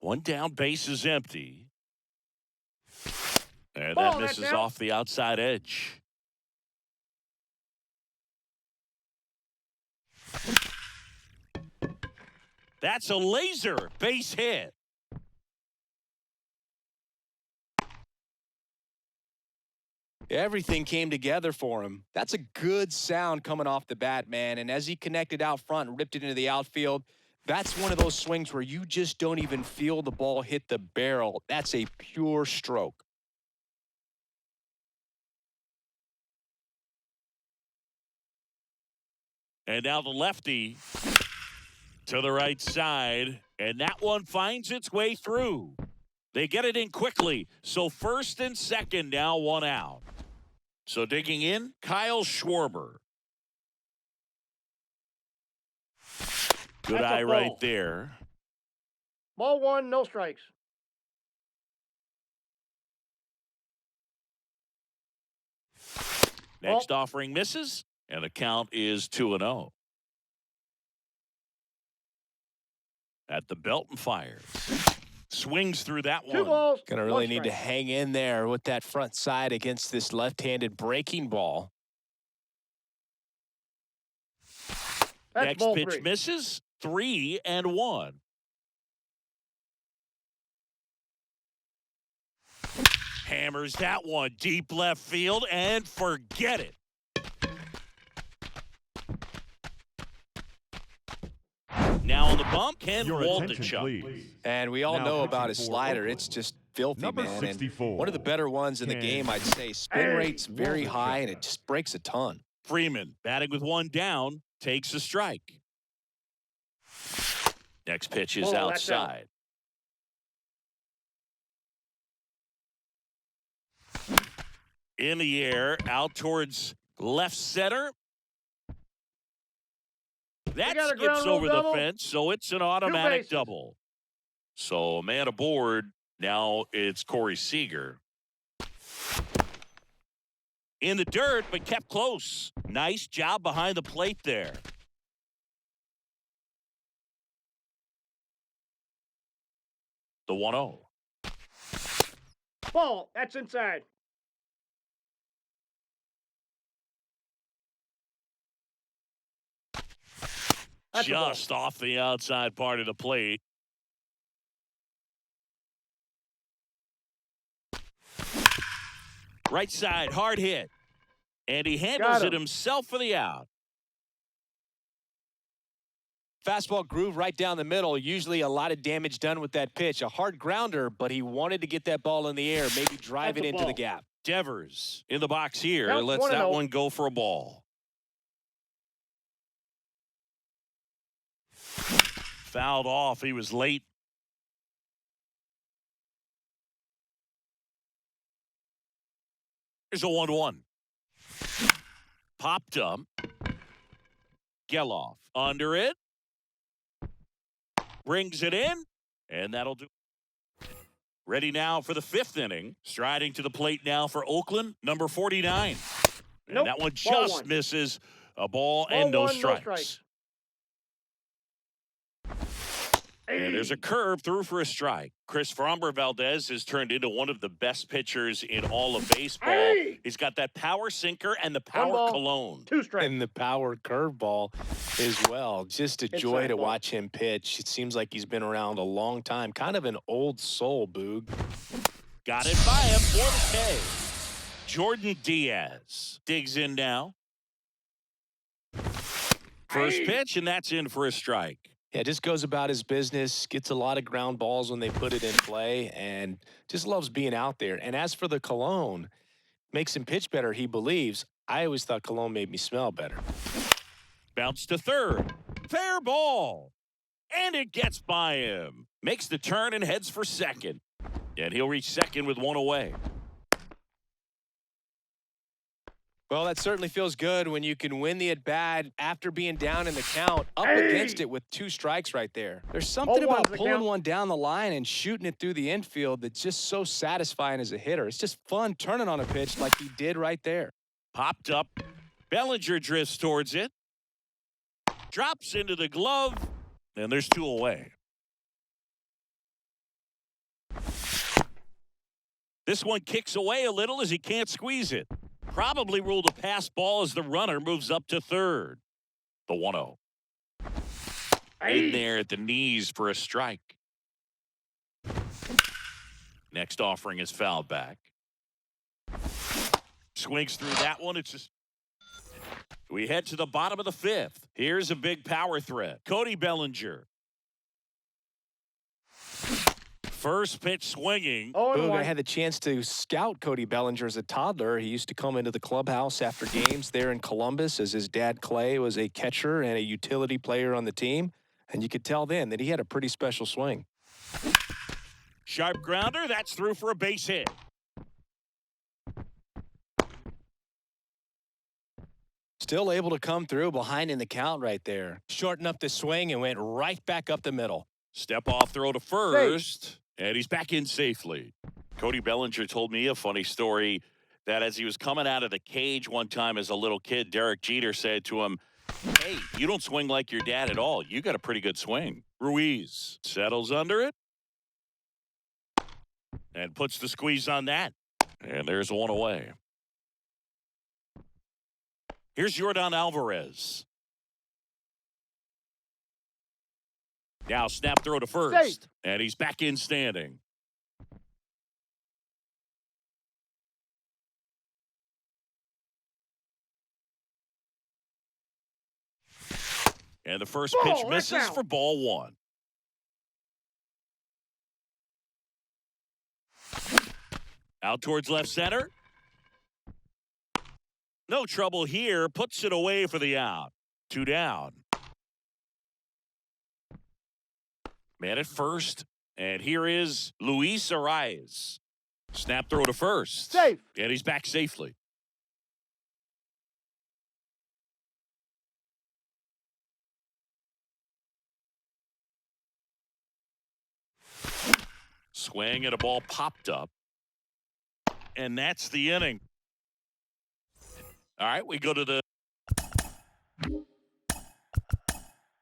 One down, base is empty. And Ball, that misses that's out. off the outside edge. That's a laser base hit. Everything came together for him. That's a good sound coming off the bat, man. And as he connected out front and ripped it into the outfield, that's one of those swings where you just don't even feel the ball hit the barrel. That's a pure stroke. And now the lefty to the right side. And that one finds its way through. They get it in quickly. So first and second, now one out. So digging in, Kyle Schwarber. Good That's a eye right ball. there. Ball one, no strikes. Next offering misses, and the count is 2-0. At the belt and fires. Swings through that Two one. balls. Gonna really need to hang in there with that front side against this left-handed breaking ball. That's Next ball pitch three. misses. 3-1. Hammers that one deep left field and forget it. Now on the bump, Ken Your attention, Waldichuk. please. And we all Now know pitching about his for slider. Oakland. It's just filthy, Number man. 64, And one of the better ones in the Ken game, I'd say. Spin rate's very high, and it just breaks a ton. Freeman batting with one down, takes a strike. Next pitch is Oh, that's out. outside. In the air, out towards left center. That got a skips ground rule over the double. fence, so it's an automatic bases. double. So a man aboard. Now it's Corey Seager. In the dirt, but kept close. Nice job behind the plate there. The 1-0. Ball. That's inside. That's a ball. Just off the outside part of the plate. Right side, hard hit. And he handles Got it him. himself for the out. Fastball groove right down the middle. Usually a lot of damage done with that pitch. A hard grounder, but he wanted to get that ball in the air, maybe drive That's it a into ball. the gap. Devers in the box here. Count Lets that 1-0. one go for a ball. Fouled off. He was late. Here's a 1-1. Popped up. Geloff under it. Brings it in. And that'll do. Ready now for the fifth inning. Striding to the plate now for Oakland, number 49. And Nope. that one Ball just one. misses. A ball Ball and no one, no strikes. strikes. And there's a curve through for a strike. Chris Framber Valdez has turned into one of the best pitchers in all of baseball. Hey! He's got that power sinker and the power ball. cologne. Two strikes. And the power curveball as well. Just a joy Inside to ball. watch him pitch. It seems like he's been around a long time. Kind of an old soul, Boog. Got it by him for the K. Jordan Diaz digs in now. First pitch, and that's in for a strike. Yeah, just goes about his business, gets a lot of ground balls when they put it in play, and just loves being out there. And as for the cologne, makes him pitch better, he believes. I always thought cologne made me smell better. Bounce to third. Fair ball. And it gets by him. Makes the turn and heads for second. And he'll reach second with one away. Well, that certainly feels good when you can win the at-bat after being down in the count, up against it with two strikes right there. There's something Oh, about the pulling count. one down the line and shooting it through the infield that's just so satisfying as a hitter. It's just fun turning on a pitch like he did right there. Popped up. Bellinger drifts towards it. Drops into the glove. And there's two away. This one kicks away a little as he can't squeeze it. Probably ruled a pass ball as the runner moves up to third. The 1-0. In there at the knees for a strike. Next offering is fouled back. Swings through that one. It's just. We head to the bottom of the fifth. Here's a big power threat. Cody Bellinger. First pitch swinging. Boog, I had the chance to scout Cody Bellinger as a toddler. He used to come into the clubhouse after games there in Columbus as his dad, Clay, was a catcher and a utility player on the team. And you could tell then that he had a pretty special swing. Sharp grounder. That's through for a base hit. Still able to come through behind in the count right there. Shortened up the swing and went right back up the middle. Step off throw to first. And he's back in safely. Cody Bellinger told me a funny story that as he was coming out of the cage one time as a little kid, Derek Jeter said to him, "Hey, you don't swing like your dad at all. You got a pretty good swing." Ruiz settles under it and puts the squeeze on that. And there's one away. Here's Yordan Alvarez. Now snap throw to first. Safe. And he's back in standing. And the first pitch misses for ball one. Out towards left center. No trouble here. Puts it away for the out. 2 down. Man at first. And here is Luis Arias. Snap throw to first. Safe. And he's back safely. Swing and a ball popped up. And that's the inning. All right, we go to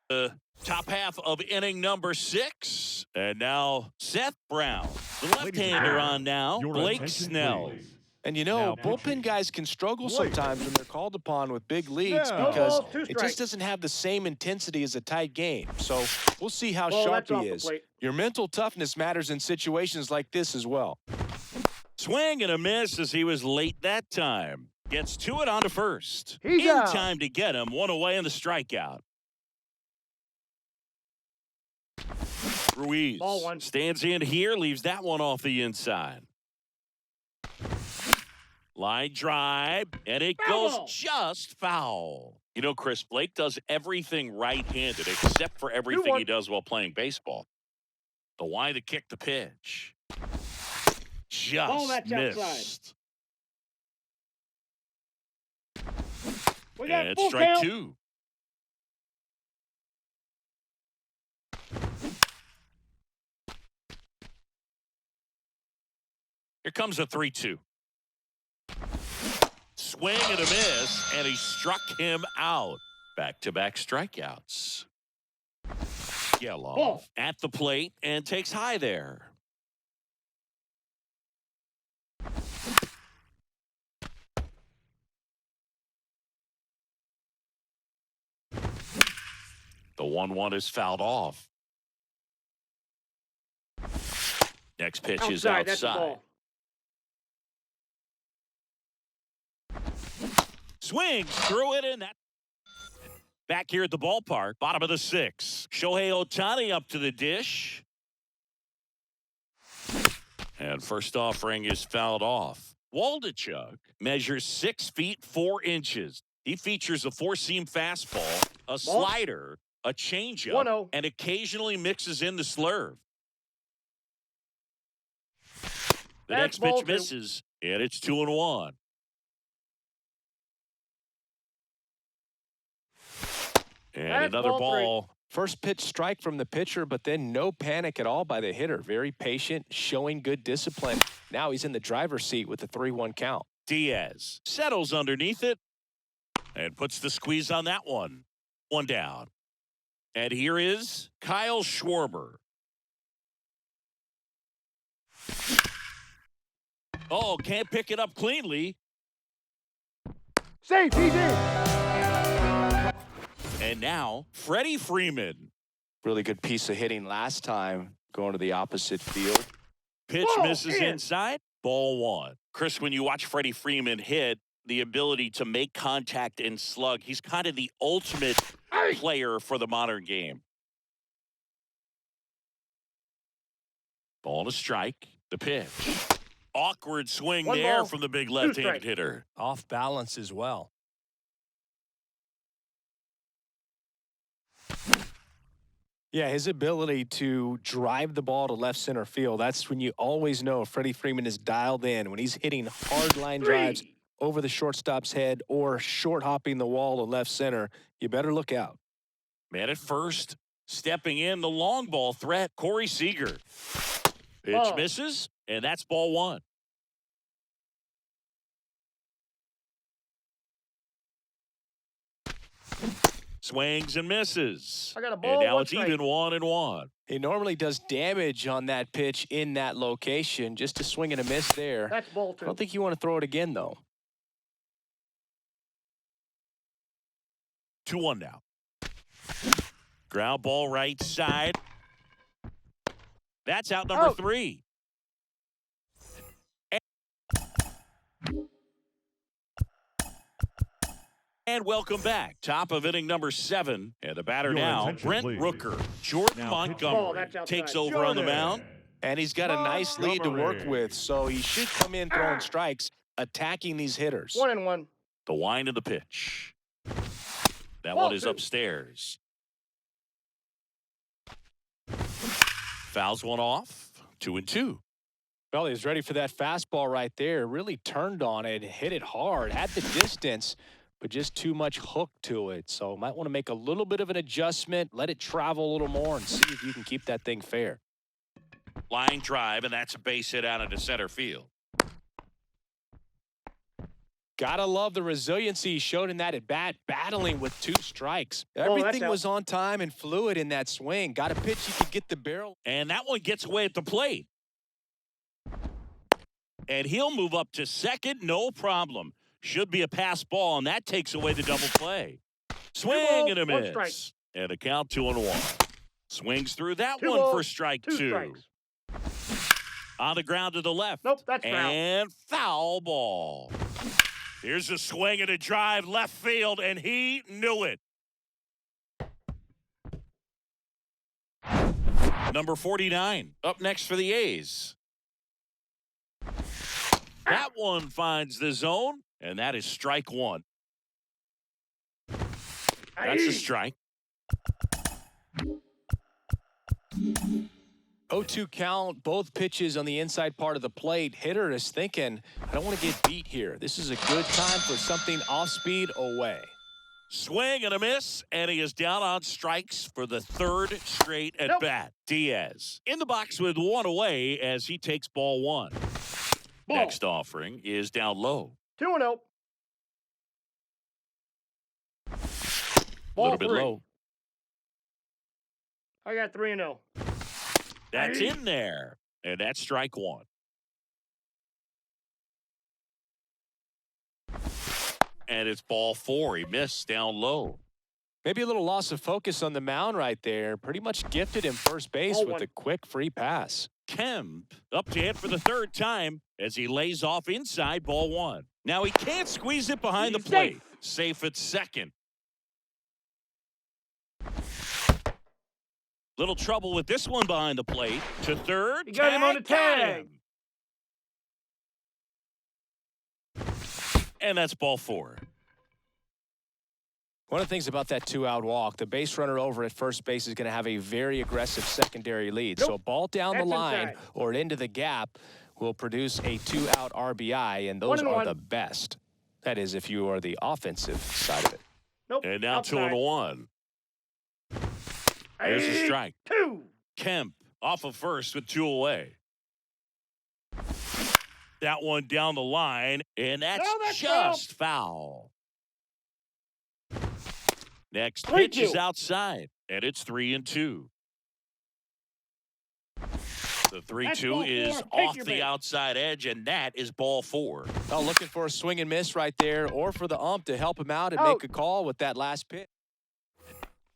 the top half of inning number 6. And now Seth Brown, the left-hander on now, Blake Snell. And you know, bullpen guys can struggle sometimes when they're called upon with big leads because it just doesn't have the same intensity as a tight game. So we'll see how sharp he is. Your mental toughness matters in situations like this as well. Swing and a miss as he was late that time. Gets to it on to first. He's in out. Time to get him. One away in the strikeout. Ruiz Ball one. stands in here, leaves that one off the inside. Line drive, and it goes just foul. You know, Chris, Blake does everything right-handed except for everything he does while playing baseball. The why to kick the pitch. Just missed. Outside. And it's strike 2. Here comes a 3-2. Swing and a miss, and he struck him out. Back-to-back strikeouts. Yellow at the plate and takes high there. The 1-1 is fouled off. Next pitch is outside. That's the ball. Swings through it, and that. Back here at the ballpark, bottom of the 6th. Shohei Ohtani up to the dish. And first offering is fouled off. Waldachuk measures 6 feet 4 inches. He features a 4-seam fastball, a slider, a changeup, 1-0. and occasionally mixes in the slurve. The next pitch misses, and it's 2-1. And another ball. First pitch strike from the pitcher, but then no panic at all by the hitter. Very patient, showing good discipline. Now he's in the driver's seat with the 3-1 count. Diaz settles underneath it and puts the squeeze on that one. 1 down. And here is Kyle Schwarber. Oh, can't pick it up cleanly. Safe, easy. And now, Freddie Freeman. Really good piece of hitting last time, going to the opposite field. Pitch Whoa, misses in. inside. Ball one. Chris, when you watch Freddie Freeman hit, the ability to make contact and slug, he's kind of the ultimate player for the modern game. Ball to strike. The pitch. Awkward swing One there ball, from the big two left-handed strikes. hitter. Off balance as well. Yeah, his ability to drive the ball to left center field, that's when you always know Freddie Freeman is dialed in. When he's hitting hard line drives over the shortstop's head or short hopping the wall to left center, you better look out. Man at first, stepping in the long ball threat, Corey Seager. Pitch Ball. misses, and that's ball one. Swings and misses. I got a ball, And now one it's strike. even 1-1. He normally does damage on that pitch in that location. Just a swing and a miss there. That's ball I two. don't think you want to throw it again, though. 2-1 now. Ground ball right side. That's out number Out. 3. And welcome back. Top of inning number 7. And the batter Your now, attention, Brent please. Jordan Now Ball, Montgomery that's outside. takes over on the mound. And he's got a nice lead to work Montgomery. with, so he should come in throwing strikes, attacking these hitters. 1-1. The wind of the pitch. That Ball one is two. upstairs. Fouls one off. 2-2. Well, he was ready for that fastball right there. Really turned on it, hit it hard, had the distance, but just too much hook to it. So might want to make a little bit of an adjustment, let it travel a little more, and see if you can keep that thing fair. Line drive, and that's a base hit out into center field. Gotta love the resiliency he showed in that at bat, battling with 2 strikes. that's Everything out. was on time and fluid in that swing. Got a pitch he could get the barrel. And that one gets away at the plate. And he'll move up to second, no problem. Should be a pass ball, and that takes away the double play. Swing and a one miss. strike. And a count 2-1. Swings through that Two one balls, for strike 2 2. strikes. On the ground to the left. Nope, that's foul. And foul ball. Here's a swing and a drive left field, and he knew it. Number 49 up next for the A's. That one finds the zone, and that is strike 1. That's a strike. 0-2 count, both pitches on the inside part of the plate. Hitter is thinking, I don't want to get beat here. This is a good time for something off speed away. Swing and a miss, and he is down on strikes for the 3rd straight at bat. Diaz in the box with 1 away as he takes ball 1. Ball. Next offering is down low. 2-0. A Ball little bit 3. low. I got 3-0. That's in there, and that's strike 1. And it's ball 4. He missed down low. Maybe a little loss of focus on the mound right there. Pretty much gifted him first base Ball with 1. a quick free pass. Kemp up to hit for the 3rd time as he lays off inside ball 1. Now he can't squeeze it behind the He's plate. Safe at second. Little trouble with this one behind the plate. To third. You got him on the got tag. him. And that's ball 4. One of the things about that 2-out walk, the base runner over at first base is going to have a very aggressive secondary lead. Nope. So a ball down That's the line inside. or into the gap will produce a 2-out RBI, and those 1 and are 1. the best. That is, if you are the offensive side of it. Nope. And now outside. 2-1. There's a strike. 2. Kemp off of first with 2 away. That one down the line, and that's, No, that's just foul. Next 3-2. pitch is outside, and it's 3-2. The That's 3-2 ball is four. Take off your the bait. outside edge, and that is ball 4. Oh, looking for a swing and miss right there, or for the ump to help him out and make a call with that last pitch.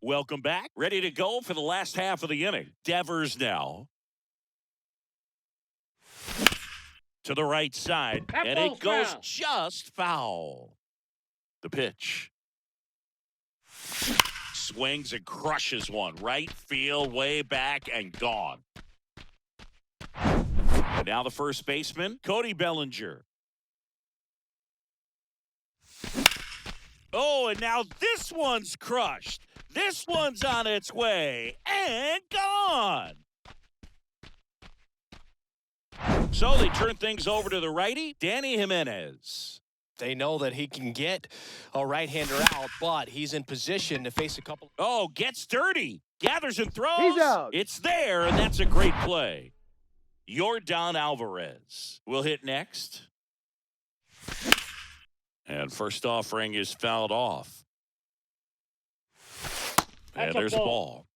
Welcome back. Ready to go for the last half of the inning. Devers now to the right side, That and it ball's goes foul. just foul. The pitch. Swings and crushes one. Right field, way back, and gone. And now the first baseman, Cody Bellinger. Oh, and now this one's crushed. This one's on its way and gone. So they turn things over to the righty, Danny Jimenez. They know that he can get a right-hander out, but he's in position to face a couple. Oh, gets dirty. Gathers and throws. He's out. It's there, and that's a great play. Yordan Alvarez will hit next. And first offering is fouled off. And That's a there's a ball.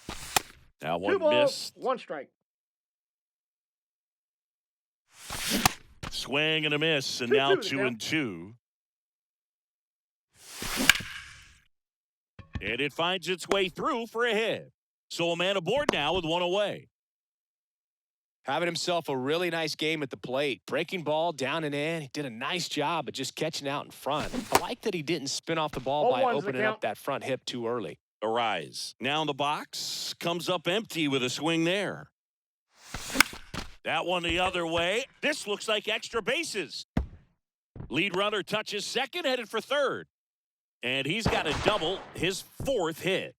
ball. Now 2 one balls, missed. 1 strike. Swing and a miss, and 2-2 now to 2 count. and 2. And it finds its way through for a hit. So a man aboard now with 1 away. Having himself a really nice game at the plate. Breaking ball down and in. He did a nice job of just catching out in front. I like that he didn't spin off the ball by 0-1's the opening count. up that front hip too early. Arise. Now in the box. Comes up empty with a swing there. That one the other way. This looks like extra bases. Lead runner touches second, headed for third. And he's got a double, his 4th hit.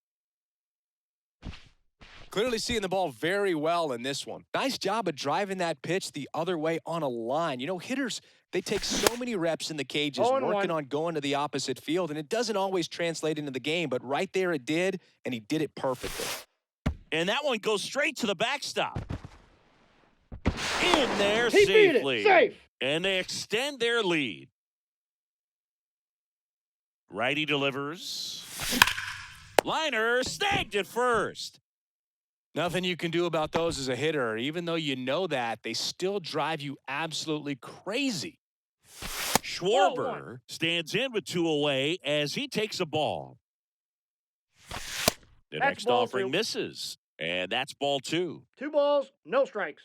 Clearly seeing the ball very well in this one. Nice job of driving that pitch the other way on a line. You know, hitters, they take so many reps in the cages 0-1. working on going to the opposite field, and it doesn't always translate into the game, but right there it did, and he did it perfectly. And that one goes straight to the backstop. In there He beat safely. it. Safe. And they extend their lead. Righty delivers. Liner snagged at first. Nothing you can do about those as a hitter. Even though you know that, they still drive you absolutely crazy. Schwarber stands in with 2 away as he takes a ball. The That's next ball offering 2. misses. And that's ball 2. 2 balls, no strikes.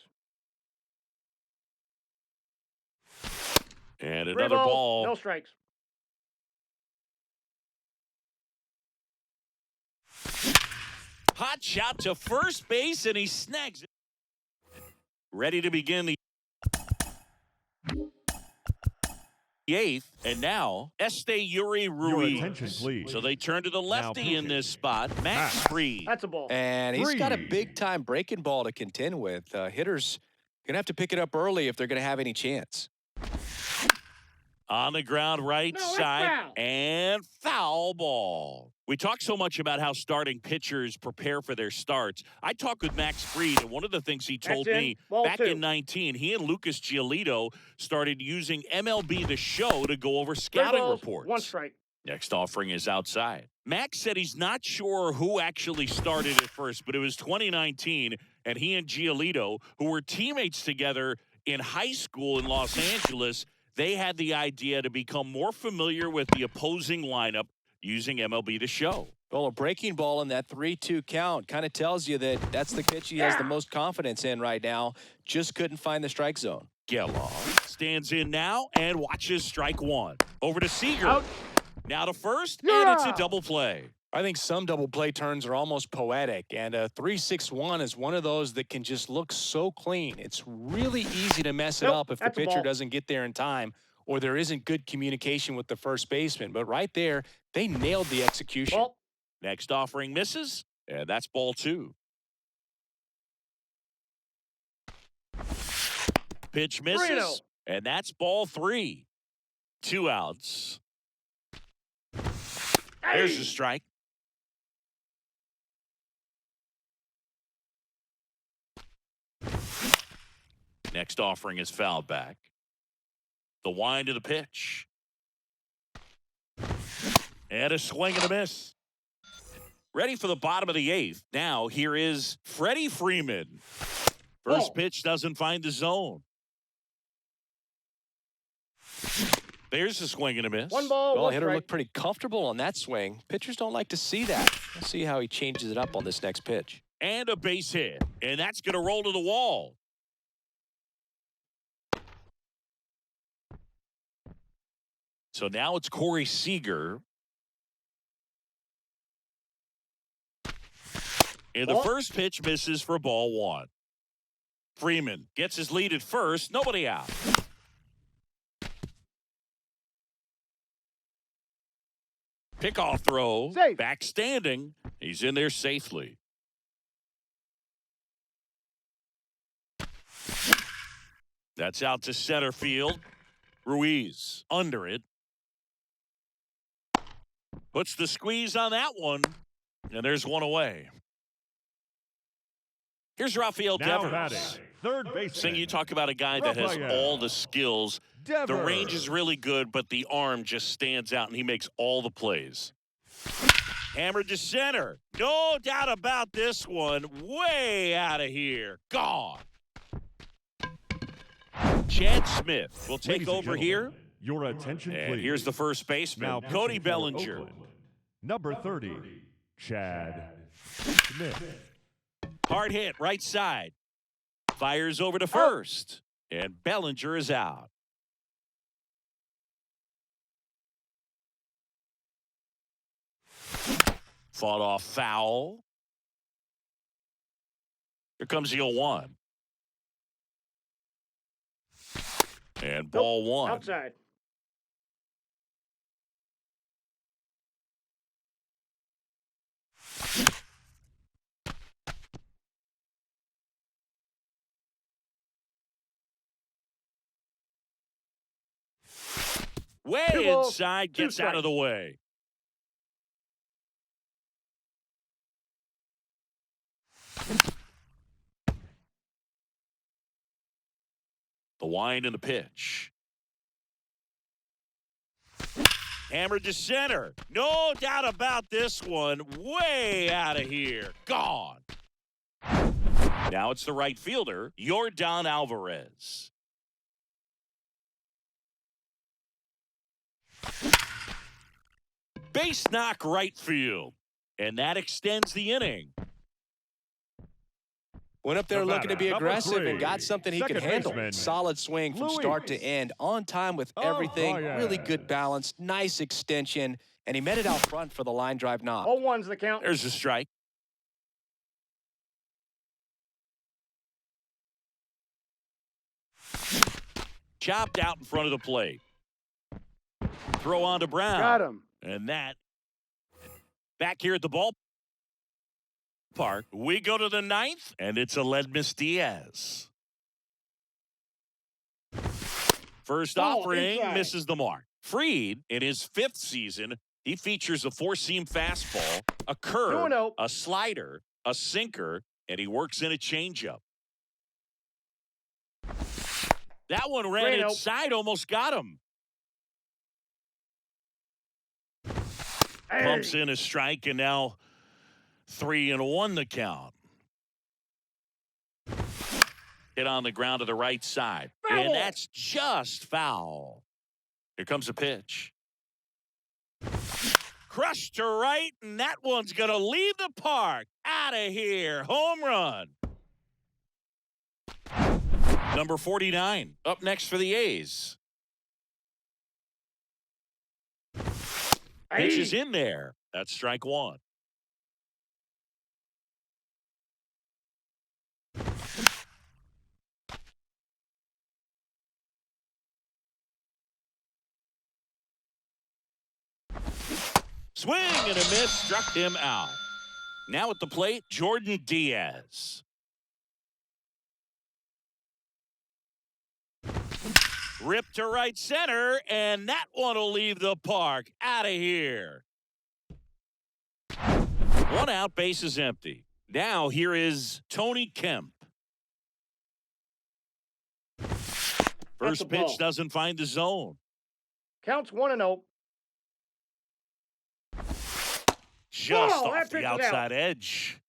And 3 another balls, ball. no strikes. Hot shot to first base, and he snags it. Ready to begin the 8th, and now Yuri Ruiz. attention, please. So they turn to the lefty in this spot, Max Fried. That's a ball. And he's got a 3. big-time breaking ball to contend with. Hitters going to have to pick it up early if they're going to have any chance. On the ground right No, that's side, foul. and foul ball. We talk so much about how starting pitchers prepare for their starts. I talked with Max Fried, and one of the things he told That's in. me Ball back 2. in 19, he and Lucas Giolito started using MLB The Show to go over 3 scouting balls, reports. 1 strike. Next offering is outside. Max said he's not sure who actually started at first, but it was 2019, and he and Giolito, who were teammates together in high school in Los Angeles, they had the idea to become more familiar with the opposing lineup using MLB The Show. Well, a breaking ball in that 3-2 count kind of tells you that that's the pitch he has the most confidence in right now. Just couldn't find the strike zone. Geloff stands in now and watches strike 1. Over to Seager. Out. Now to first, You're and it's a out. double play. I think some double play turns are almost poetic, and a 3-6-1 is one of those that can just look so clean. It's really easy to mess it Nope, up if the that's a pitcher ball. doesn't get there in time or there isn't good communication with the first baseman. But right there, they nailed the execution. Ball. Next offering misses, and that's ball 2. Pitch misses, 3-0. and that's ball 3. 2 outs. There's a strike. Next offering is fouled back. The wind of the pitch. And a swing and a miss. Ready for the bottom of the 8th. Now, here is Freddie Freeman. First Ball. pitch doesn't find the zone. There's a swing and a miss. 1 ball, Well, 1 hitter strike. looked pretty comfortable on that swing. Pitchers don't like to see that. Let's see how he changes it up on this next pitch. And a base hit. And that's going to roll to the wall. So now it's Corey Seager. And the Ball. first pitch misses for ball 1. Freeman gets his lead at first. Nobody out. Pickoff throw. Safe. Back standing. He's in there safely. That's out to center field. Ruiz under it. Puts the squeeze on that one. And there's one away. Here's Rafael Now Devers. batting, third baseman. Sing, you talk about a guy that has Rafael all the skills. The Devers. range is really good, but the arm just stands out, and he makes all the plays. Hammered to center. No doubt about this one. Way out of here. Gone. Chad Smith will take Ladies and over gentlemen, here. Your attention, And please. here's the first baseman, Now Cody pitching for Bellinger. Oakland, number 30, Chad Smith. Hard hit, right side. Fires over to first. And Bellinger is out. Fought off foul. Here comes the 0-1. And ball 1. Outside. Way 2 balls, inside, 2 gets out of the way. The wind and the pitch. Hammered to center. No doubt about this one. Way out of here. Gone. Now it's the right fielder, Yordan Alvarez. Base knock right field. And that extends the inning. Went up there looking to be Nevada, aggressive number and got 3, something he could second handle. baseman, Solid swing from start to Luis. end. On time with everything. Really good balance. Nice extension. And he met it out front for the line drive knock. 0-1's the count. There's a strike. Chopped out in front of the plate. Throw on to Brown. Got him. And that back here at the ballpark. We go to the 9th, and it's Aledmus Diaz. First Ball offering inside. misses the mark. Freed, in his 5th season, he features a 4-seam fastball, a curve, 2-0. a slider, a sinker, and he works in a changeup. That one ran 3-0. inside, almost got him. Hey. Pumps in a strike, and now 3-1 the count. Hit on the ground to the right side. Foul. And that's just foul. Here comes a pitch. Crushed to right, and that one's going to leave the park. Out of here. Home run. Number 49, up next for the A's. Pitch is in there. That's strike 1. Swing and a miss, struck him out. Now at the plate, Jordan Diaz. Ripped to right center, and that one will leave the park. Out of here. 1 out, base is empty. Now here is Tony Kemp. First the pitch ball. doesn't find the zone. Counts 1-0. just Ball, off that pitch the is out. outside edge.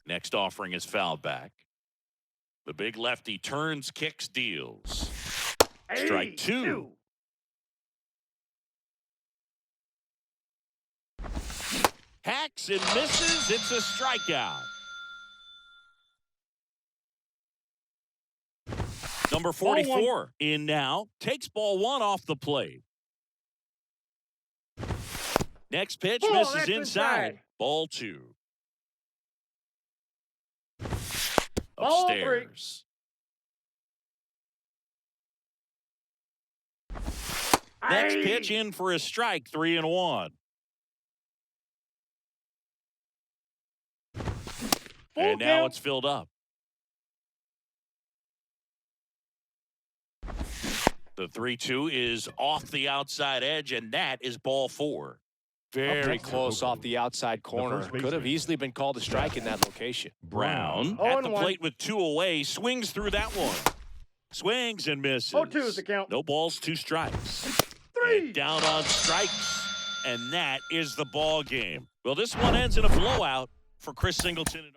Next offering is fouled back. The big lefty turns, kicks, deals. Strike two. Hacks and misses. It's a strikeout. Number 44 in now. Takes ball one off the plate. Next pitch Ball, misses that's inside. inside. Ball two. Ball three. Upstairs. Next pitch in for a strike, 3-1. And now it's filled up. The 3-2 is off the outside edge, and that is ball four. Very close off the outside corner. Could have easily been called a strike in that location. Brown at the plate with two away, swings through that one. Swings and misses. 0-2 is the count. No balls, two strikes. 3. And down on strikes, and that is the ball game. Well, this one ends in a blowout for Chris Singleton and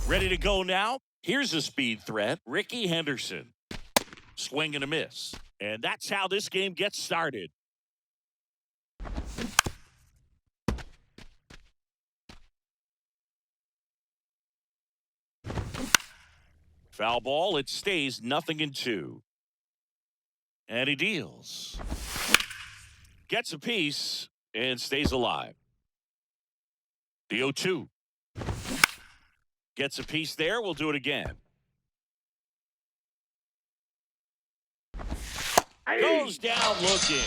Ready to go now? Here's a speed threat, Ricky Henderson. Swing and a miss. And that's how this game gets started. Foul ball, it stays 0-2. And he deals. Gets a piece and stays alive. The 0-2. Gets a piece there. We'll do it again. Goes down looking.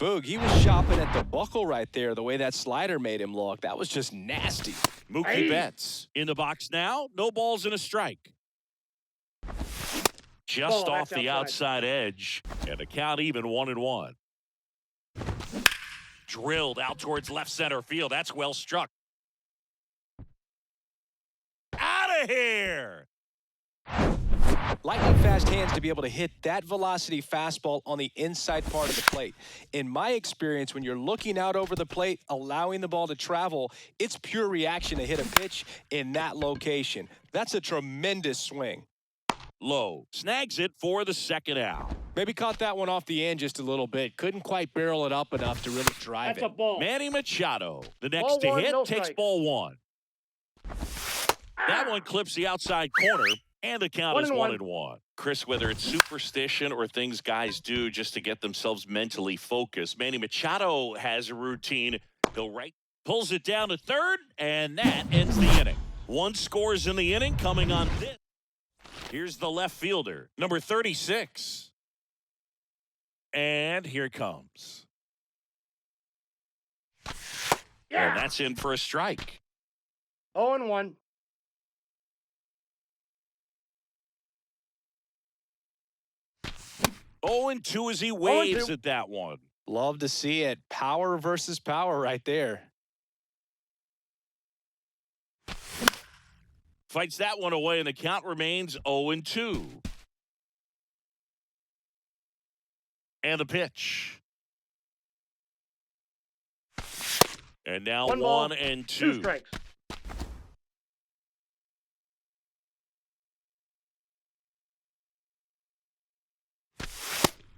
Boog, he was shopping at the buckle right there, the way that slider made him look. That was just nasty. Mookie Betts in the box now. No balls and a strike. Just Ball, off the outside edge. And the count even 1-1. Drilled out towards left center field. That's well struck. Out of here. Lightning fast hands to be able to hit that velocity fastball on the inside part of the plate. In my experience, when you're looking out over the plate, allowing the ball to travel, it's pure reaction to hit a pitch in that location. That's a tremendous swing. low. Snags it for the second out. Maybe caught that one off the end just a little bit. Couldn't quite barrel it up enough to really drive That's a it. ball. Manny Machado, the next Ball to one, hit, no takes strikes. ball one. That one clips the outside corner, and the count is 1-1. Chris, whether it's superstition or things guys do just to get themselves mentally focused, Manny Machado has a routine. He'll pulls it down to third, and that ends the inning. One scores in the inning coming on this. Here's the left fielder, number 36. And here it comes. Yeah. And that's in for a strike. 0-1. 0-2 as he waves 0-2. at that one. Love to see it. Power versus power right there. Fights that one away, and the count remains 0-2. And the pitch. And now 1 ball, 1 and 2 2. strikes.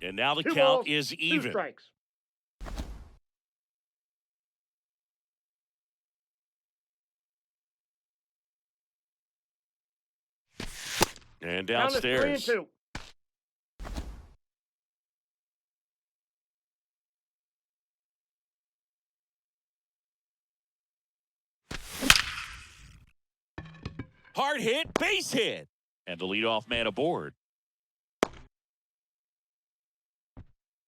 And now the 2 count balls, is 2 even. strikes. And Count is downstairs. 3-2. Hard hit, base hit. And the leadoff man aboard.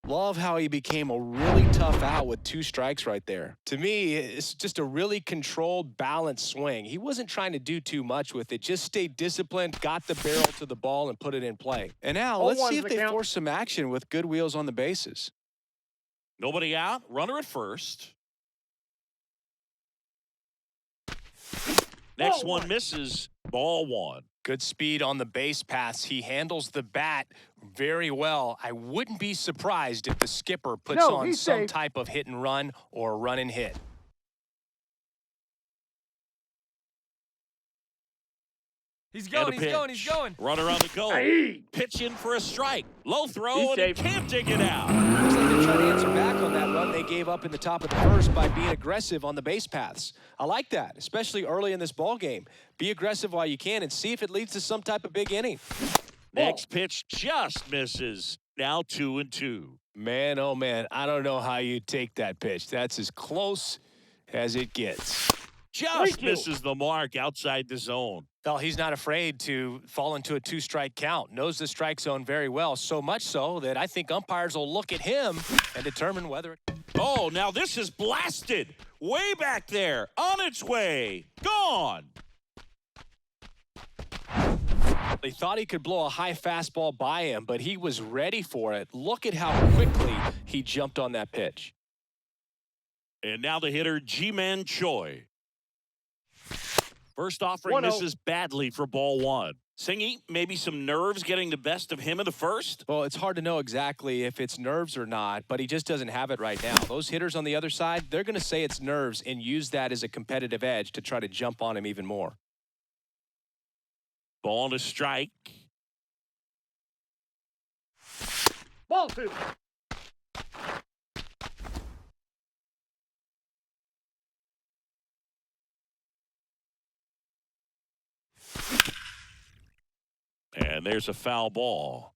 Love how he became a really tough out with 2 strikes right there. To me, it's just a really controlled, balanced swing. He wasn't trying to do too much with it. Just stayed disciplined, got the barrel to the ball, and put it in play. And now, let's 0-1's see if the they count. force some action with good wheels on the bases. Nobody out, runner at first. Next Ball one one. misses, ball 1. Good speed on the base paths. He handles the bat very well. I wouldn't be surprised if the skipper puts No, on he's some safe. type of hit and run or run and hit. He's And going, a he's going, pitch. he's going. Runner on the go. Aye. Pitching for a strike. Low throw, He's and he safe. can't dig it out. Looks like they're trying to answer back on that run they gave up in the top of the first by being aggressive on the base paths. I like that, especially early in this ball game. Be aggressive while you can and see if it leads to some type of big inning. Next pitch just misses. Now 2-2. Man, oh man, I don't know how you take that pitch. That's as close as it gets. Just 3-2. misses the mark outside the zone. Well, he's not afraid to fall into a 2-strike count. Knows the strike zone very well, so much so that I think umpires will look at him and determine whether... Oh, now this is blasted. Way back there. On its way. Gone. They thought he could blow a high fastball by him, but he was ready for it. Look at how quickly he jumped on that pitch. And now the hitter, G-Man Choi. First offering 1-0. misses badly for ball 1. Singy, maybe some nerves getting the best of him in the first? Well, it's hard to know exactly if it's nerves or not, but he just doesn't have it right now. Those hitters on the other side, they're going to say it's nerves and use that as a competitive edge to try to jump on him even more. Ball and a strike. Ball 2. And there's a foul ball.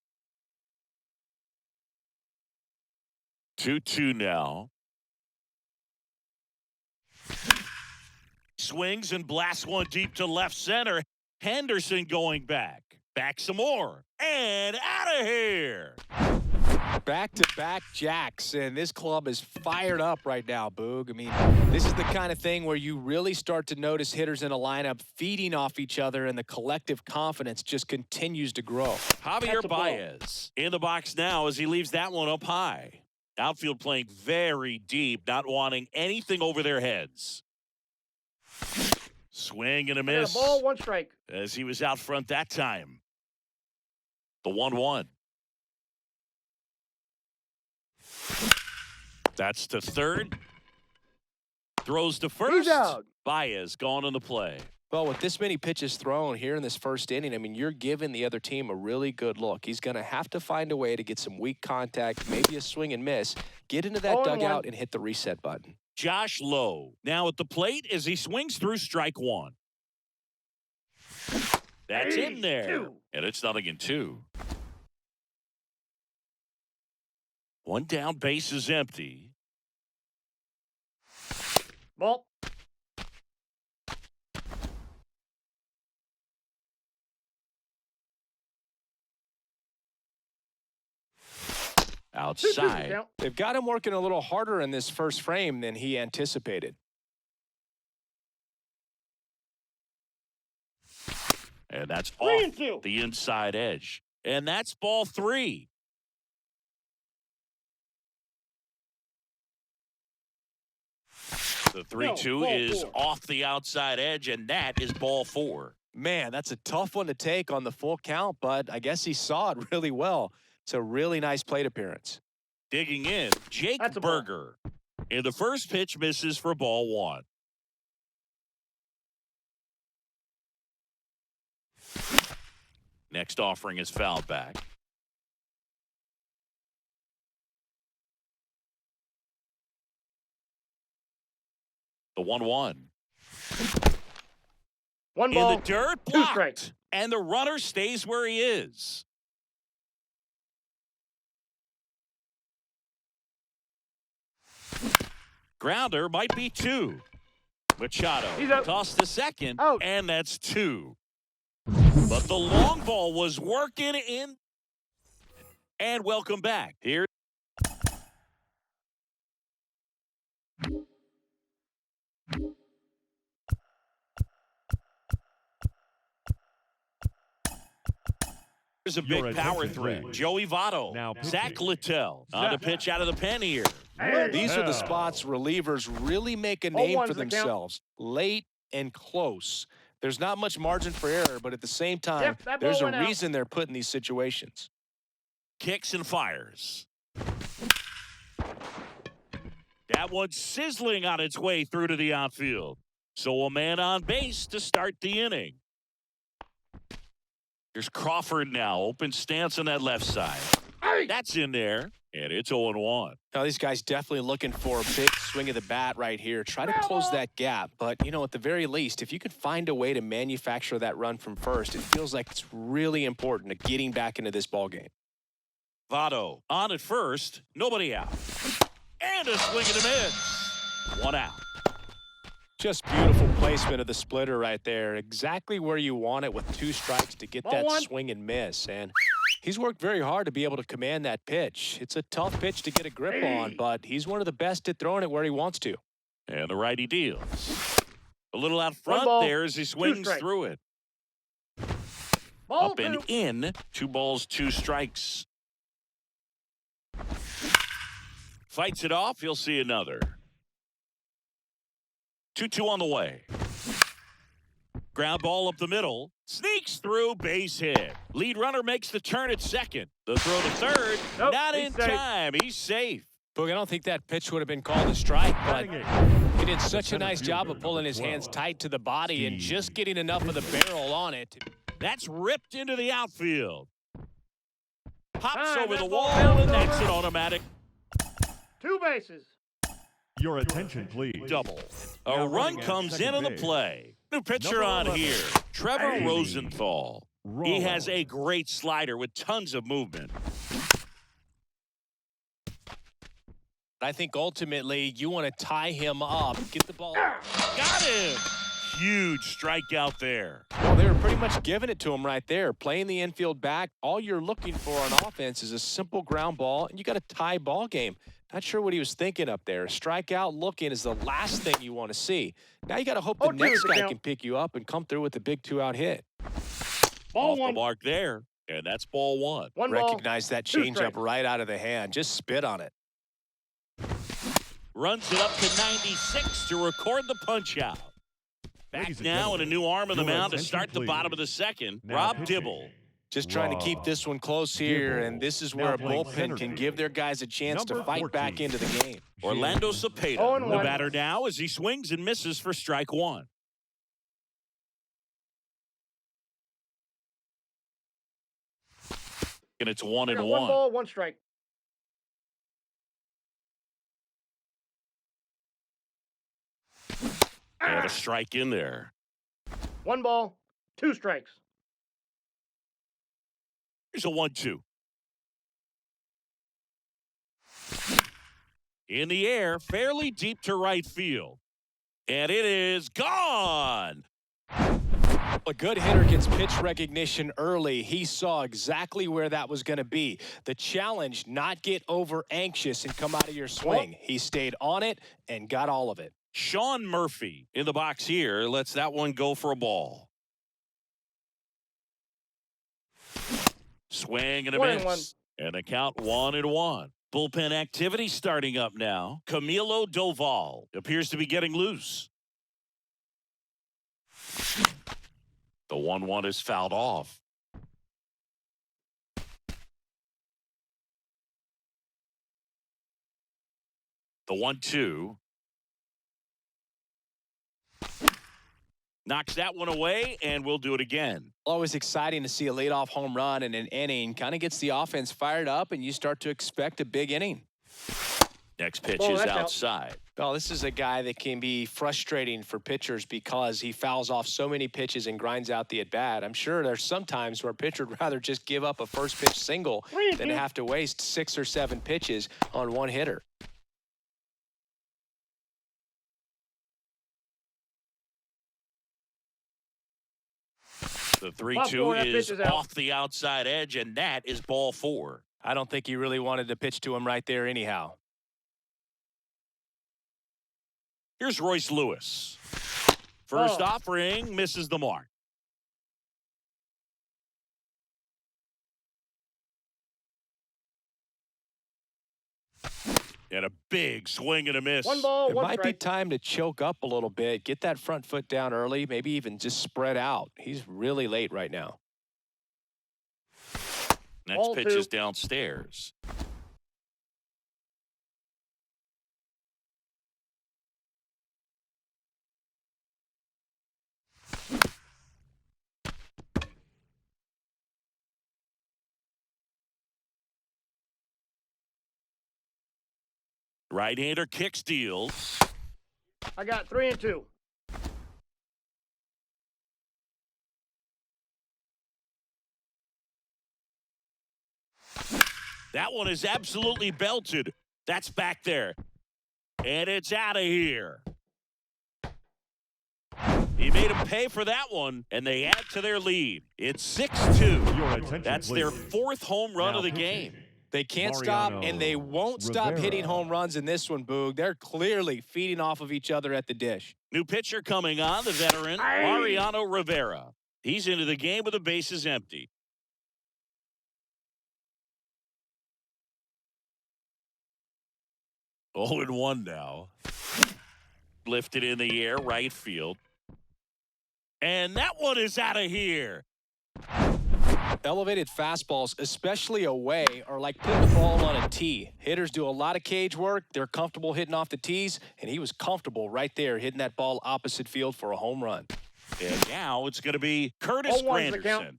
2-2 now. Swings and blasts one deep to left center. Henderson going back. Back some more. And out of here. Back-to-back jacks, and this club is fired up right now, Boog. I mean, this is the kind of thing where you really start to notice hitters in a lineup feeding off each other, and the collective confidence just continues to grow. Javier That's a ball. Baez in the box now as he leaves that one up high. Outfield playing very deep, not wanting anything over their heads. Swing and a I got a miss ball, 1 strike. as he was out front that time. The 1-1. That's to third. Throws to first. He's out. Baez gone on the play. Well, with this many pitches thrown here in this first inning, I mean, you're giving the other team a really good look. He's going to have to find a way to get some weak contact, maybe a swing and miss, get into that 0-1. dugout and hit the reset button. Josh Lowe now at the plate as he swings through strike one. That's in there. 2. And it's 0-2. One down, base is empty. Ball. Outside. Count. They've got him working a little harder in this first frame than he anticipated. And that's 3-2. off the inside edge. And that's ball 3. The 3-2 ball is 4. off the outside edge, and that is ball 4. Man, that's a tough one to take on the full count, but I guess he saw it really well. It's a really nice plate appearance. Digging in, Jake That's a ball. Berger. And the first pitch misses for ball 1. Next offering is fouled back. The 1-1. One In ball. the dirt, 2 blocked. strikes. And the runner stays where he is. Grounder might be 2. Machado He's out. tossed to second, Out. and that's 2. But the long ball was working in. And welcome back. Here. There's a Your big power attention, three. please. Joey Votto. Now Zach pitching. Littell on the pitch out of the pen here. These are the Hell. spots relievers really make a 0-1's name for the count. themselves. Late and close. There's not much margin for error, but at the same time, Yep, that ball there's a went out. reason they're put in these situations. Kicks and fires. That one's sizzling on its way through to the outfield. So a man on base to start the inning. Here's Crawford now. Open stance on that left side. That's in there. And it's 0-1. Now, these guys definitely looking for a big swing of the bat right here. Try to close that gap. But, you know, at the very least, if you could find a way to manufacture that run from first, it feels like it's really important to getting back into this ball game. Votto on at first. Nobody out. And a swing and a miss. 1 out. Just beautiful placement of the splitter right there. Exactly where you want it with 2 strikes to get Ball that 1. swing and miss. And he's worked very hard to be able to command that pitch. It's a tough pitch to get a grip on, but he's one of the best at throwing it where he wants to. And the righty deals. A little out front ball, there as he 2 swings strikes. through it. Ball Up and 2. in. 2 balls, 2 strikes. Fights it off. He'll see another. 2-2 on the way. Ground ball up the middle. Sneaks through, base hit. Lead runner makes the turn at second. The throw to third. Nope, Not he's in safe. time. He's safe. Boog, I don't think that pitch would have been called a strike, but Batting eighth, he did such a center nice job of fielder, pulling number his hands 12, tight to the body and Steve. just getting enough of the barrel on it. That's ripped into the outfield. Pops Time, over that the ball wall, bounced and that's over. an automatic 2 bases. Your attention, please. double. A Now run running at comes second into the base. play. New pitcher Number on 11. here. Trevor Hey. Rosenthal. He has a Roll. great slider with tons of movement. I think ultimately you want to tie him up, get the ball. Got him. Huge strikeout there. Well, they were pretty much giving it to him right there. Playing the infield back, all you're looking for on offense is a simple ground ball, and you got a tie ball game. Not sure what he was thinking up there. A strikeout looking is the last thing you want to see. Now you got to hope the 0-2 next is the guy count. can pick you up and come through with a big 2-out hit. Ball Off the 1. mark there. And that's ball 1. 1 ball. Recognize that 2 changeup strikes. right out of the hand. Just spit on it. Runs it up to 96 to record the punch out. Back Ladies and now and a new arm on the your mound to attention, start the please. bottom of the second. Now Rob pitching. Dibble. Just trying to keep Raw. this one close here, Dibble. and this is Now where a playing bullpen center can field. give their guys a chance to Number fight back 14. into the game. Orlando Cepeda. 0-1. The batter now as he swings and misses for strike 1. And it's 1 I and got 1. one ball, one strike. And a strike in there. One ball, two strikes. Here's a 1-2. In the air, fairly deep to right field. And it is gone. A good hitter gets pitch recognition early. He saw exactly where that was going to be. The challenge, not get over anxious and come out of your swing. He stayed on it and got all of it. Sean Murphy in the box here lets that one go for a ball. Swing and a 1-1. And the count 1-1. Bullpen activity starting up now. Camilo Doval appears to be getting loose. The 1-1 is fouled off. The 1-2. Knocks that one away, and we'll do it again. Always exciting to see a leadoff home run in an inning. Kind of gets the offense fired up, and you start to expect a big inning. Next pitch Oh, is that's out. outside. Oh, this is a guy that can be frustrating for pitchers because he fouls off so many pitches and grinds out the at-bat. I'm sure there's some times where a pitcher would rather just give up a first pitch single than have to waste 6 or 7 pitches on one hitter. The Ball 3-2 four, that is pitch is out. off the outside edge, and that is ball 4. I don't think he really wanted to pitch to him right there anyhow. Here's Royce Lewis. First Oh. offering misses the mark. And a big swing and a miss. One ball, It one might be strike. time to choke up a little bit, get that front foot down early, maybe even just spread out. He's really late right now. Next Ball pitch 2. is downstairs. Right-hander kick steals. I got 3-2. That one is absolutely belted. That's back there. And it's out of here. He made him pay for that one, and they add to their lead. It's 6-2. Your attention, That's please. their 4th home run Now of the pitching. game. They can't Mariano stop, and they won't stop hitting Rivera. home runs in this one, Boog. They're clearly feeding off of each other at the dish. New pitcher coming on, the veteran, Mariano Rivera. He's into the game with the bases empty. Oh, and 1 now. Lifted in the air, right field. And that one is out of here. Elevated fastballs, especially away, are like putting the ball on a tee. Hitters do a lot of cage work. They're comfortable hitting off the tees, and he was comfortable right there hitting that ball opposite field for a home run. And now it's going to be Curtis 0-1's the count. Granderson.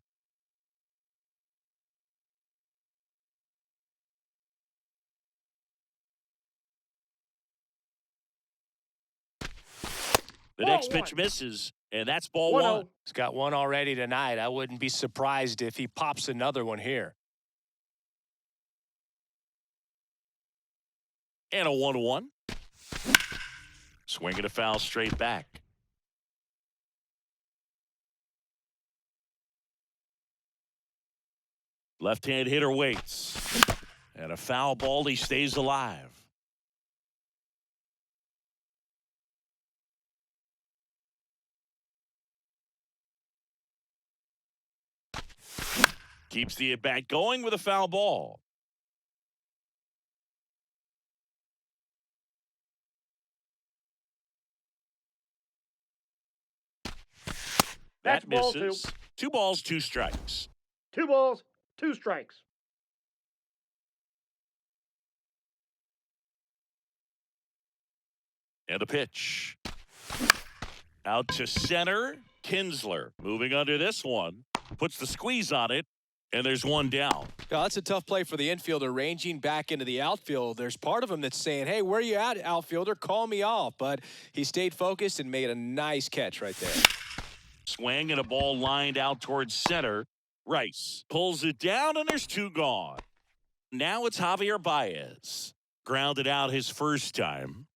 The next pitch 1-1. misses, and that's ball 1-0. 1. He's got one already tonight. I wouldn't be surprised if he pops another one here. And a 1-1. Swing and a foul straight back. Left-hand hitter waits. And a foul ball, he stays alive. Keeps the at-bat going with a foul ball. That's That ball misses. 2 balls, 2 strikes. 2 balls, 2 strikes. And a pitch. Out to center. Kinsler moving under this one. Puts the squeeze on it. And there's 1 down. Yeah, that's a tough play for the infielder, ranging back into the outfield. There's part of him that's saying, hey, where you at, outfielder? Call me off. But he stayed focused and made a nice catch right there. Swing and a ball lined out towards center. Rice pulls it down, and there's two gone. Now it's Javier Baez. Grounded out his first time.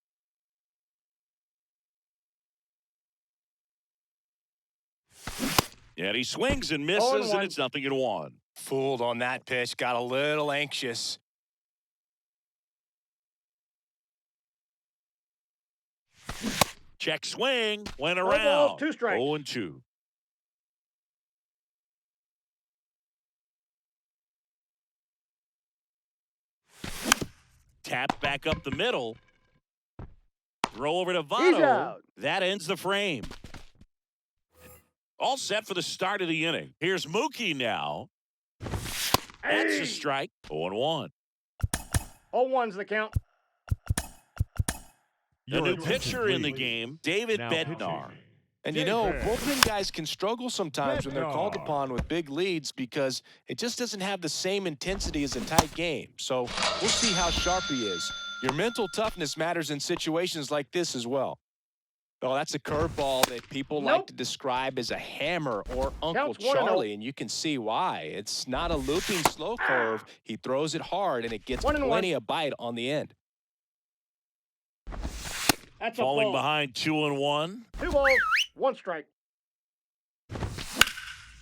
And he swings and misses, and it's 0-1. Fooled on that pitch, got a little anxious. Check swing, went No around. balls, 2 strikes. 0-2. Tap back up the middle. Throw over to He's Votto. out. That ends the frame. All set for the start of the inning. Here's Mookie now. That's a strike. 0-1. 0-1's the count. The Your new attention, pitcher in the please. game, David Now Bednar. pitching. And you know, bullpen guys can struggle sometimes when they're called Bednar. upon with big leads because it just doesn't have the same intensity as a tight game. So we'll see how sharp he is. Your mental toughness matters in situations like this as well. Oh, that's a curveball that people like to describe as a hammer or Uncle Counts 1-0. Charlie, and you can see why. It's not a looping slow curve. He throws it hard, and it gets 1-1. plenty of bite on the end. That's Falling a ball. behind 2-1. 2 balls, 1 strike.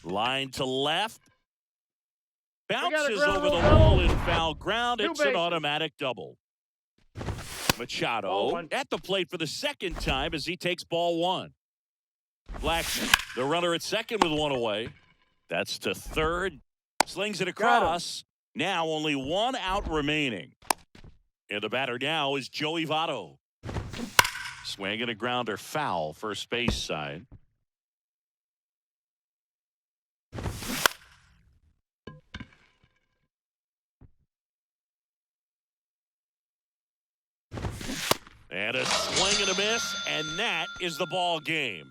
Line to left. got a Bounces ground over the rule. wall in foul ground. Two It's an bases. automatic double. Machado Ball 1. at the plate for the second time as he takes ball 1. Blackman, the runner at second with 1 away. That's to third. Slings it across. Now only 1 out remaining. And the batter now is Joey Votto. Swinging a grounder foul, first base side. And a swing and a miss, and that is the ball game.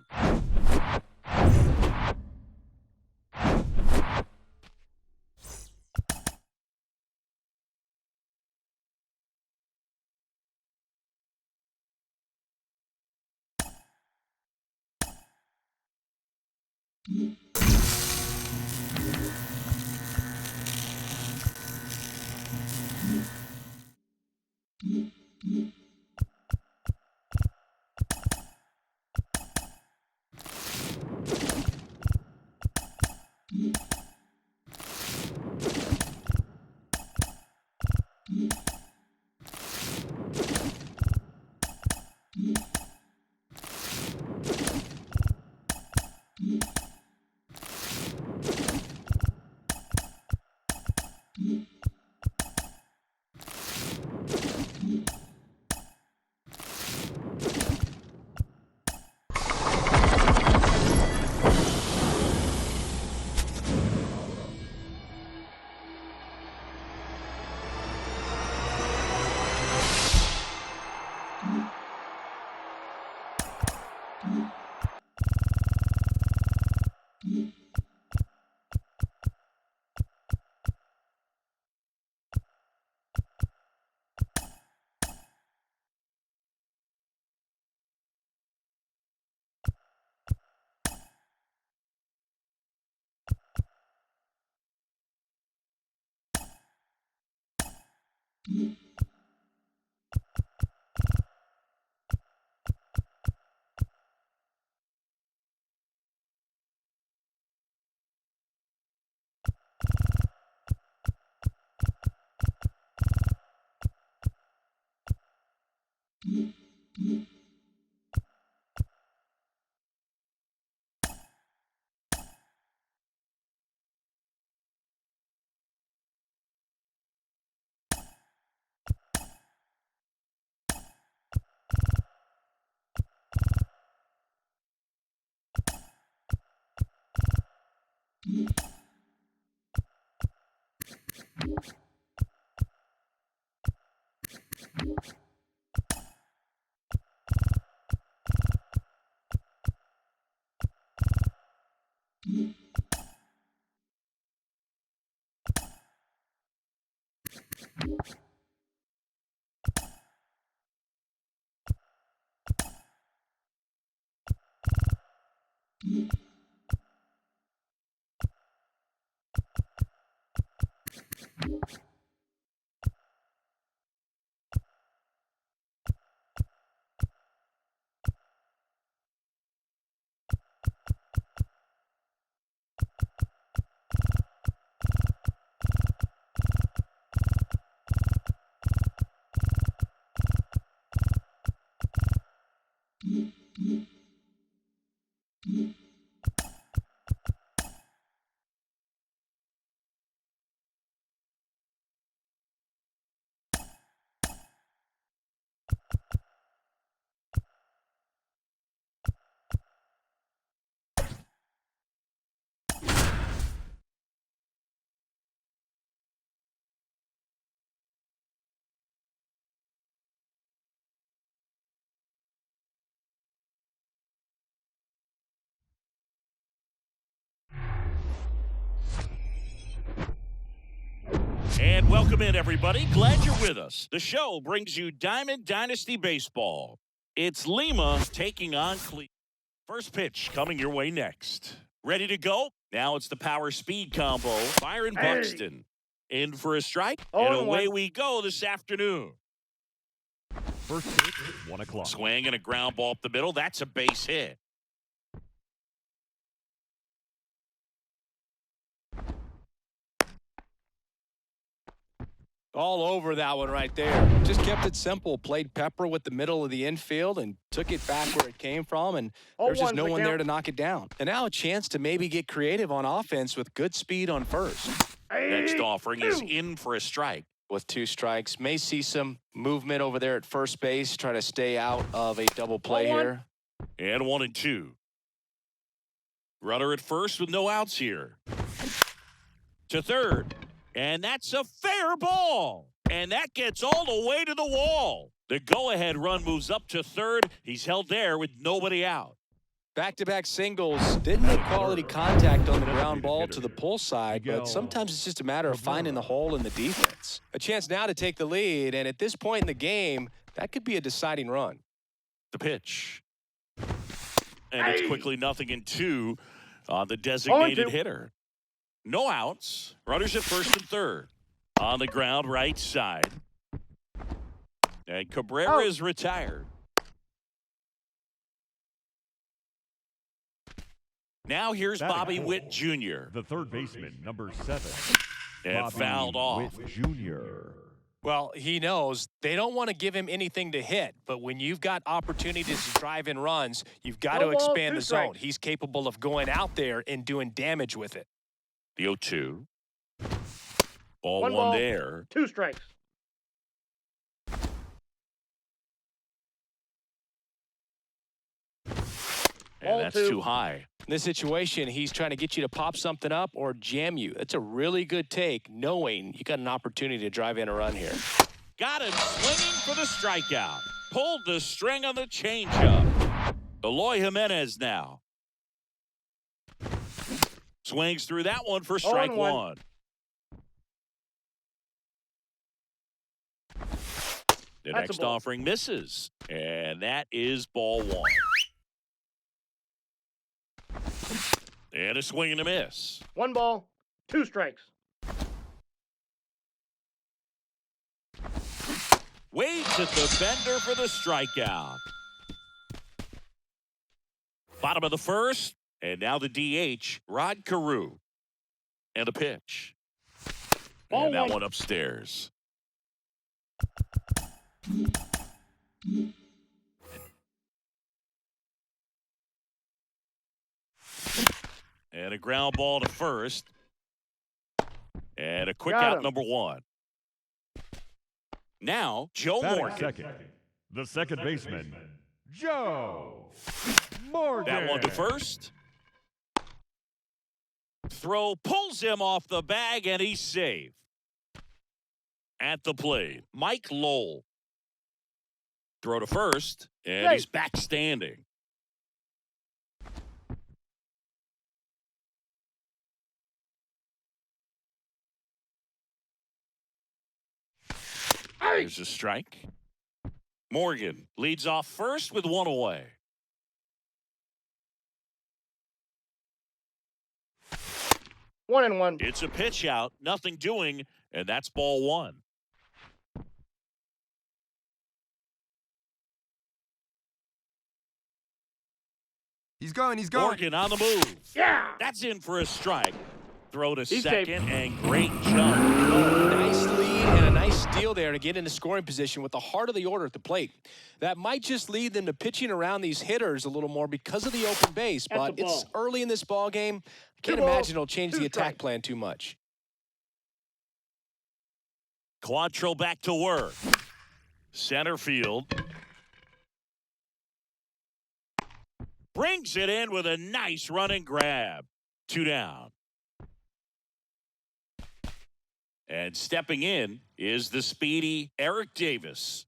And welcome in, everybody. Glad you're with us. The show brings you Diamond Dynasty Baseball. It's Lima taking on Cleveland. First pitch coming your way next. Ready to go? Now it's the power speed combo. Byron Buxton in for a strike. And away we go this afternoon. First pitch, 1 o'clock. Swing and a ground ball up the middle. That's a base hit. All over that one right there. Just kept it simple. Played pepper with the middle of the infield and took it back where it came from. And there's just no one there to knock it down. And now a chance to maybe get creative on offense with good speed on first. Next offering is in for a strike. With 2 strikes. May see some movement over there at first base. Try to stay out of a double play here. And 1 and 2. Runner at first with no outs here. To third. And that's a fair ball. And that gets all the way to the wall. The go-ahead run moves up to third. He's held there with nobody out. Back-to-back singles. Didn't make quality contact on the ground ball to the pull side, but sometimes it's just a matter of finding the hole in the defense. A chance now to take the lead, and at this point in the game, that could be a deciding run. The pitch. And it's quickly 0-2 on the designated hitter. No outs. Runners at first and third. On the ground, right side. And Cabrera is retired. Now here's Bobby Witt Jr. The third baseman, number 7. And Bobby fouled off. Witt Jr. Well, he knows they don't want to give him anything to hit, but when you've got opportunities to drive in runs, you've got to expand the zone. He's capable of going out there and doing damage with it. The 0-2. Ball one there. 2 strikes. And that's too high. In this situation, he's trying to get you to pop something up or jam you. That's a really good take, knowing you got an opportunity to drive in a run here. Got him swinging for the strikeout. Pulled the string on the changeup. Eloy Jimenez now. Swings through that one for strike 1. The next offering misses. And that is ball 1. And a swing and a miss. 1 ball, 2 strikes. Waits at the bender for the strikeout. Bottom of the first, and now the DH, Rod Carew. And the pitch. And that one upstairs. And a ground ball to first. And a quick out, number 1. Now, Joe Morgan. Second. The second baseman, Joe Morgan. That one to first. Throw pulls him off the bag, and he's safe. At the plate, Mike Lowell. Throw to first, and he's back standing. There's a strike. Morgan leads off first with 1 away. 1-1. It's a pitch out, nothing doing, and that's ball one. He's going. He's going. Morgan on the move. Yeah. That's in for a strike. Throw to He's second, safe. and great jump. Nice lead and a nice steal there to get into scoring position with the heart of the order at the plate. That might just lead them to pitching around these hitters a little more because of the open base, That's but the it's ball. early in this ball game. I can't 2 balls, imagine it'll change 2 the attack strikes. plan too much. Quantrill back to work. Center field. Brings it in with a nice running grab. 2 down. And stepping in is the speedy Eric Davis.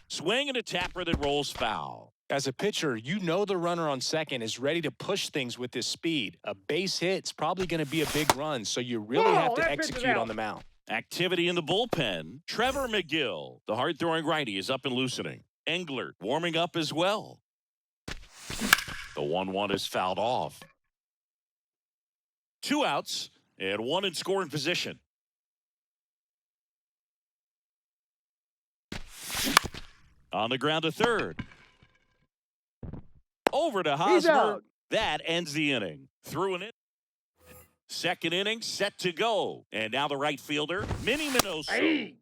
Swing and a tapper that rolls foul. As a pitcher, you know the runner on second is ready to push things with his speed. A base hit's probably going to be a big run, so you really Whoa, have to that pitch is execute out. on the mound. Activity in the bullpen. Trevor McGill, the hard-throwing righty, is up and loosening. Englert warming up as well. The 1-1 is fouled off. 2 outs and 1 in scoring position. On the ground to third. Over to He's Hosmer. out. That ends the inning. Through an inning. Second inning set to go. And now the right fielder, Minnie Minoso. Hey.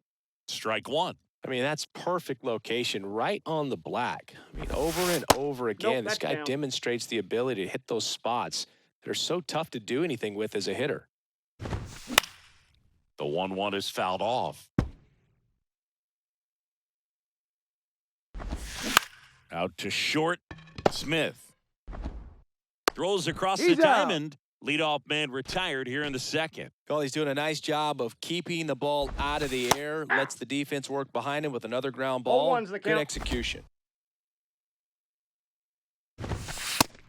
Strike 1. I mean, that's perfect location, right on the black. I mean, over and over again, this that's guy down. demonstrates the ability to hit those spots that are so tough to do anything with as a hitter. The 1-1 is fouled off. Out to short. Smith throws across He's the out. diamond. Leadoff man retired here in the second. Well, he's doing a nice job of keeping the ball out of the air, lets the defense work behind him with another ground ball. 0-1's the Good count. execution.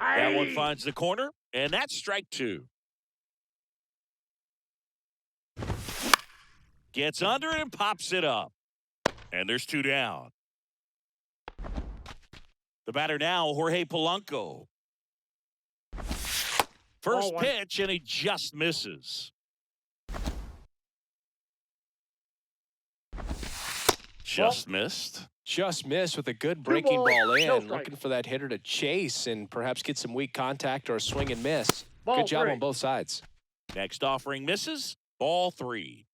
That one finds the corner, and that's strike 2. Gets under it and pops it up. And there's 2 down. The batter now, Jorge Polanco. First Ball 1. pitch, and he just misses. Just missed. Just missed with a good breaking balls, ball in, no strike. looking for that hitter to chase and perhaps get some weak contact or a swing and miss. Ball Good job 3. on both sides. Next offering misses. Ball 3.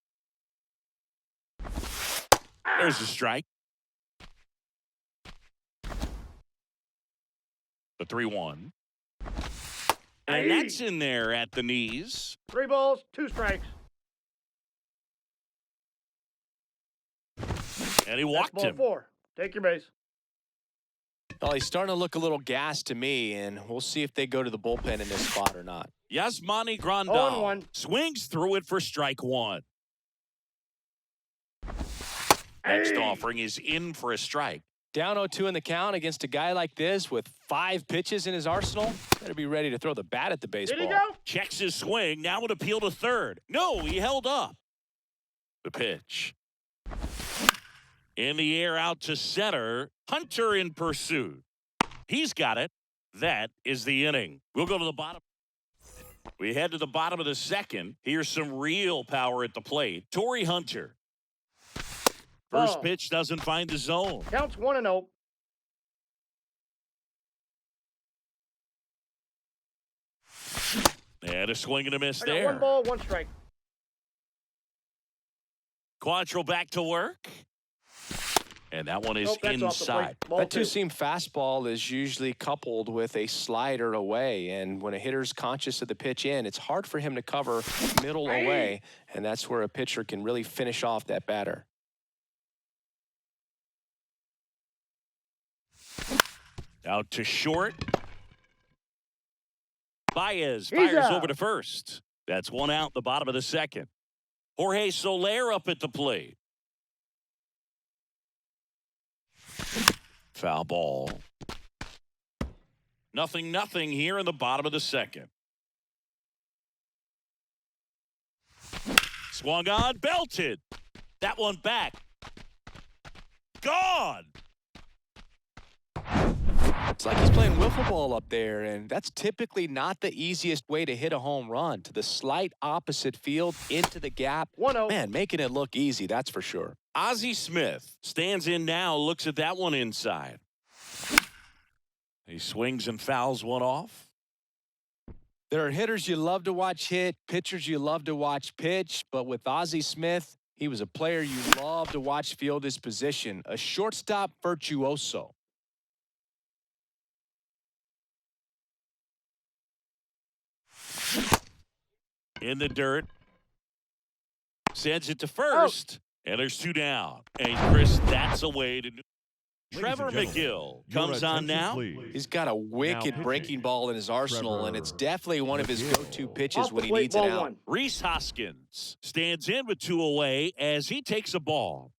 There's a strike. The 3-1. And that's in there at the knees. 3 balls, 2 strikes. And he That's walked ball him. 4. Take your base. Well, he's starting to look a little gassed to me, and we'll see if they go to the bullpen in this spot or not. Yasmani Grandal 0-1. swings through it for strike 1. Next Hey. offering is in for a strike. Down 0-2 in the count against a guy like this with 5 pitches in his arsenal. Better be ready to throw the bat at the Did baseball. he go? Checks his swing. Now an appeal to third. No, he held up. The pitch. In the air out to center. Hunter in pursuit. He's got it. That is the inning. We'll go to the bottom. We head to the bottom of the second. Here's some real power at the plate. Torrey Hunter. First Ball. pitch doesn't find the zone. Counts 1-0. And a swing and a miss I got there. 1 ball, 1 strike. Quantrill back to work. And that one is Nope, that's off the plate. inside. Ball That 2. two-seam fastball is usually coupled with a slider away, and when a hitter's conscious of the pitch in, it's hard for him to cover middle away, and that's where a pitcher can really finish off that batter. Out to short. Baez He's fires out. over to first. That's 1 out, the bottom of the second. Jorge Soler up at the plate. Foul ball. 0-0 here in the bottom of the second. Swung on, belted. That one back. Gone. It's like he's playing wiffle ball up there, and that's typically not the easiest way to hit a home run. To the slight opposite field, into the gap. 1-0. Man, making it look easy, that's for sure. Ozzie Smith stands in now, looks at that one inside. He swings and fouls one off. There are hitters you love to watch hit, pitchers you love to watch pitch, but with Ozzie Smith, he was a player you love to watch field his position, a shortstop virtuoso. In the dirt. Sends it to first. And there's 2 down. And Chris, that's a way to do. Trevor McGill comes on now. He's got a wicked breaking ball in his arsenal, and it's definitely one of his go-to pitches Off when the he plate, needs it ball out. 1. Reese Hoskins stands in with 2 away as he takes a ball.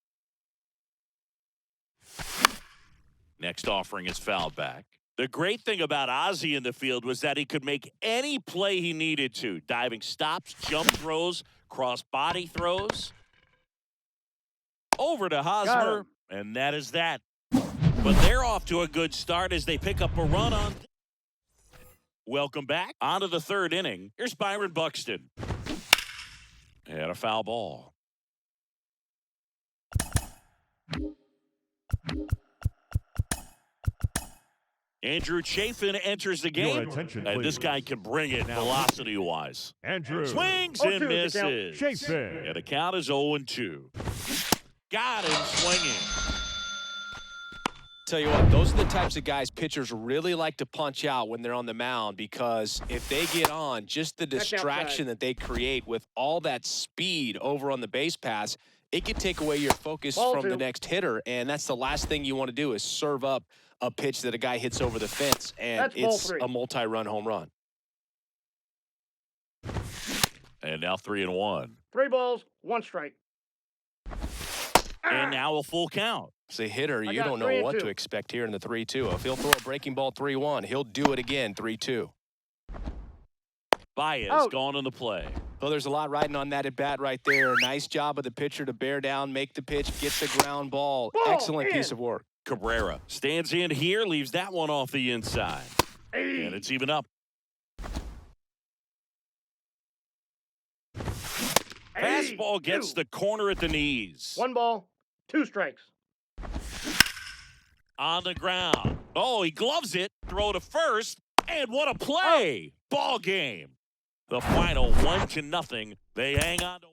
Next offering is fouled back. The great thing about Ozzie in the field was that he could make any play he needed to. Diving stops, jump throws, cross-body throws. Over to Hosmer, and that is that. But they're off to a good start as they pick up a run on. Welcome back. On to the 3rd inning. Here's Byron Buxton. And a foul ball. Andrew Chafin enters the game. And this guy can bring it velocity-wise. Andrew Swings 0-2 and is the count. misses. Chafin. And the count is 0-2. Got him swinging. Tell you what, those are the types of guys pitchers really like to punch out when they're on the mound, because if they get on, just the distraction that they create with all that speed over on the base pass, it can take away your focus from the next hitter, and that's the last thing you want to do is serve up a pitch that a guy hits over the fence, and it's a multi-run home run. And now 3-1. 3 balls, 1 strike. And now a full count. As a hitter, you got don't know 3-2. what to expect here in the 3-2. If he'll throw a breaking ball 3-1, he'll do it again 3-2. Baez gone on the play. Well, there's a lot riding on that at bat right there. Nice job of the pitcher to bear down, make the pitch, get the ground ball. Excellent piece of work. Cabrera stands in here, leaves that one off the inside. And it's even up. Fastball gets the corner at the knees. 1 ball, 2 strikes. On the ground. Oh, he gloves it. Throw to first. And what a play. Ball game. The final 1-0. They hang on to